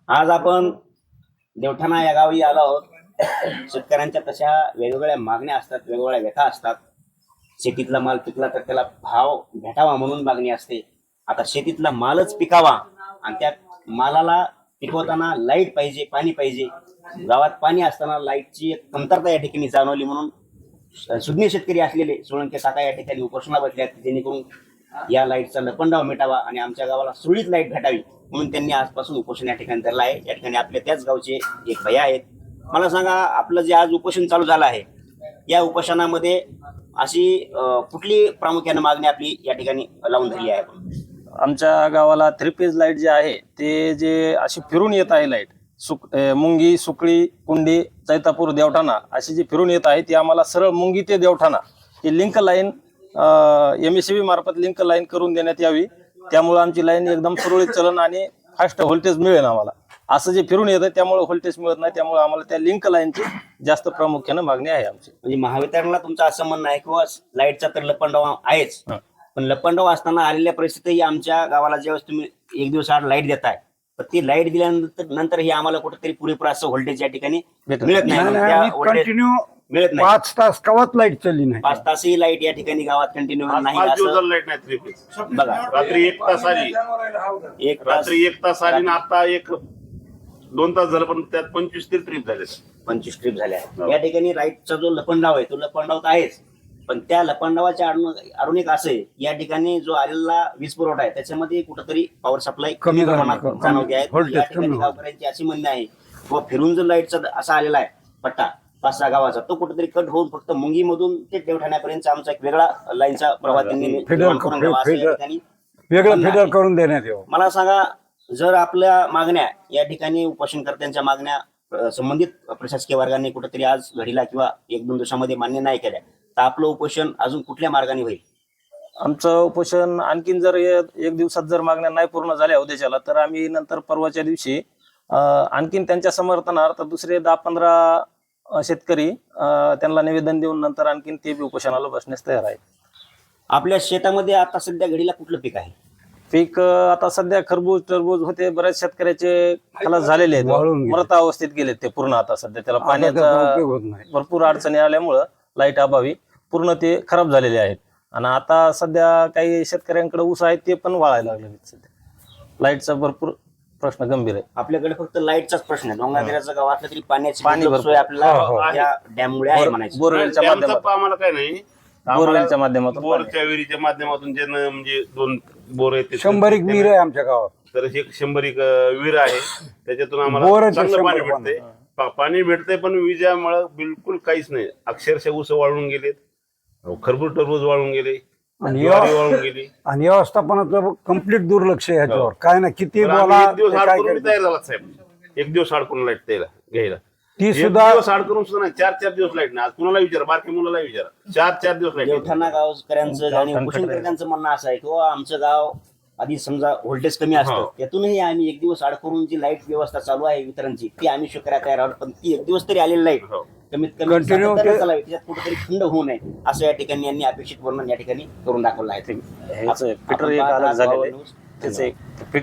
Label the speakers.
Speaker 1: आज आपण देवठाणा या गावी आलो आहोत. शेतकऱ्यांच्या तशा वेगवेगळ्या मागण्या असतात, वेगवेगळ्या व्यथा असतात. शेतीतला माल पिकला तर त्याला भाव भेटावा म्हणून मागणी असते. आता शेतीतला मालच पिकावा आणि त्या मालाला पिकवताना लाईट पाहिजे, पाणी पाहिजे. गावात पाणी असताना लाईटची एक कमतरता या ठिकाणी जाणवली म्हणून सुज्ञ शेतकरी असलेले सोळंके काका या ठिकाणी उपोषणा बसल्या, जेणेकरून या लाईटचा लपंडाव मिटावा आणि आमच्या गावाला सुरळीत लाईट भेटावी म्हणून त्यांनी आजपासून उपोषण या ठिकाणी धरलं आहे. या ठिकाणी आपल्या त्याच गावचे एक भैया आहेत. मला सांगा, आपलं जे आज उपोषण चालू झालं आहे, या उपोषणामध्ये अशी कुठली प्रामुख्याने मागणी आपली या ठिकाणी लावून धरली आहे?
Speaker 2: आमच्या गावाला 3 फेज लाईट जे आहे ते जे अशी फिरून येत आहे लाईट, मुंगी, सुकळी, कुंडी, चैतापूर, देवठाणा अशी जी फिरून येत आहे ती आम्हाला सरळ मुंगी ते देवठाणा ही लिंक लाईन MSCB मार्फत लिंक लाईन करून देण्यात यावी. त्यामुळे आमची लाईन एकदम सुरळीत चलन आणि फास्ट व्होल्टेज मिळेल आम्हाला. असं जे फिरून येतं त्यामुळे व्होल्टेज मिळत नाही, त्यामुळे आम्हाला त्या लिंक लाईनची जास्त प्रामुख्याने मागणी आहे आमची.
Speaker 1: म्हणजे महावितरणला तुमचं असं म्हणणं आहे किंवा लाईटचा तर लपंडाव आहेच, पण लपंडाव असताना आलेल्या परिस्थिती आमच्या गावाला ज्यावेळेस तुम्ही एक दिवस आड लाईट देताय, तर ती लाईट दिल्यानंतर ही आम्हाला कुठेतरी पुरेपूर असं व्होल्टेज या ठिकाणी मिळत नाही.
Speaker 3: कंटिन्यू
Speaker 1: मिळत नाही.
Speaker 3: 5 तास कवाच लाईट चालली नाही.
Speaker 1: 5 तासही लाईट या ठिकाणी गावात कंटिन्यू नाही.
Speaker 4: 5 दिवस
Speaker 1: असं
Speaker 4: लाईट नाही 3 फेज.
Speaker 1: बघा,
Speaker 4: रात्री 1 तास आली, रात्री 1 तास आली ना आता 1-2 तास झालं, पण त्यात 25 ते 30 झाले.
Speaker 1: 25 ट्रिप झाल्या. या ठिकाणी लाईटचा जो लपंडाव आहे तो लपंडाव तर आहेच, पण त्या लपंडावाच्या अजून एक असं आहे, या ठिकाणी जो आलेला वीज पुरवठा आहे त्याच्यामध्ये कुठंतरी पॉवर सप्लाय कमी प्रमाणात जाणवते आहे. या ठिकाणी गावकऱ्यांची अशी म्हणणं आहे किंवा फिरून जो लाईटचा असा आलेला आहे पट्टा 5-6 गावाचा, तो कुठेतरी कट होऊन फक्त मुंगी मधून ते देवठाण्यापर्यंत आमचा एक वेगळा लाईनचा प्रवाह त्यांनी निर्माण करून द्यावा असं या ठिकाणी
Speaker 3: वेगळं फिडर करून देण्यात यावं.
Speaker 1: मला सांगा, जर आपल्या मागण्या या ठिकाणी उपोषणकर्त्यांच्या मागण्या संबंधित प्रशासकीय वर्गाने कुठेतरी आज घडीला किंवा 1-2 दिवसामध्ये मान्य नाही केल्या, तर आपलं उपोषण अजून कुठल्या मार्गाने होईल?
Speaker 2: आमचं उपोषण आणखीन जर 1 दिवसात जर मागण्या नाही पूर्ण झाल्या उद्याच्याला, तर आम्ही नंतर परवाच्या दिवशी आणखीन त्यांच्या समर्थनार्थ दुसरे 10-15 शेतकरी त्यांना निवेदन देऊन नंतर आणखीन ते उपोषणाला बसण्यास तयार आहेत.
Speaker 1: आपल्या शेतामध्ये आता सध्या घडीला कुठलं पीक आहे?
Speaker 2: पीक आता सध्या खरबूज, टरबूज होते. बऱ्याच शेतकऱ्याचे खलास झालेले आहेत, मृत अवस्थेत गेलेत ते पूर्ण. आता सध्या त्याला पाण्याचा भरपूर अडचणी आल्यामुळं लाईट अभावी पूर्ण ते खराब झालेले आहेत. आणि आता सध्या काही शेतकऱ्यांकडे ऊस आहेत ते पण वाळायला लागले. सध्या लाईटचा भरपूर प्रश्न गंभीर आहे.
Speaker 1: आपल्याकडे फक्त लाईटचाच प्रश्न आहे. डोंगराचं गाव असलं तरी पाणी सोय आपल्याला या डॅममुळे आहे म्हणायचं.
Speaker 2: बोरवेलच्या माध्यमातून
Speaker 4: आम्हाला काय नाही,
Speaker 2: बोरवेलच्या माध्यमातून
Speaker 4: बोरच्या विहिरीच्या माध्यमातून जे म्हणजे 2 बोर आहेत
Speaker 3: 100 विहीर आहे आमच्या गावात.
Speaker 4: तर हे 100 विहीर आहे, त्याच्यातून आम्हाला चांगलं पाणी भेटते. पाणी भेटते, पण विजेमुळे बिलकुल काहीच नाही. अक्षरशः ऊस वाळून गेलेत, खरबूज टरबूज वाळून गेले, ज्वारी वाळून गेली.
Speaker 3: आणि व्यवस्थापनाचं कम्प्लीट दुर्लक्ष आहे ह्याच्यावर. काय ना किती
Speaker 4: तर
Speaker 3: बोला,
Speaker 4: आम्ही 1 दिवस आड
Speaker 3: काय
Speaker 4: करून
Speaker 3: करायचं.
Speaker 4: तयार झाला साहेब. 1 दिवस आड करून लाईट घ्यायला.
Speaker 3: ती
Speaker 4: 1
Speaker 3: सुद्धा
Speaker 4: दिवस आड करून सुद्धा नाही, 4-4 दिवस लाईट नाही. आज कुणाला विचारा, बारकी मुलाला विचारा, 4-4 दिवस लाईट.
Speaker 1: देवठाणा गावकऱ्यांचं आणि उपोषणकर्त्यांचं म्हणणं असं आहे किंवा आमचं गाव आधी समजा व्होल्टेज कमी असतं, त्यातूनही आम्ही 1 दिवस आड करून जी लाईट व्यवस्था चालू आहे वितरणची ती आम्ही स्वीकारायला तयार आहोत. पण ती 1 दिवस तरी आलेली लाईट कमीत कमी
Speaker 3: Continue
Speaker 1: सातत्याने चालावी, त्याच्यात कुठेतरी खंड होऊ नये असं या ठिकाणी यांनी अपेक्षित वर्णन या ठिकाणी करून दाखवलं आहे.
Speaker 2: पीटर एक अलग झालेलं आहे. त्याचे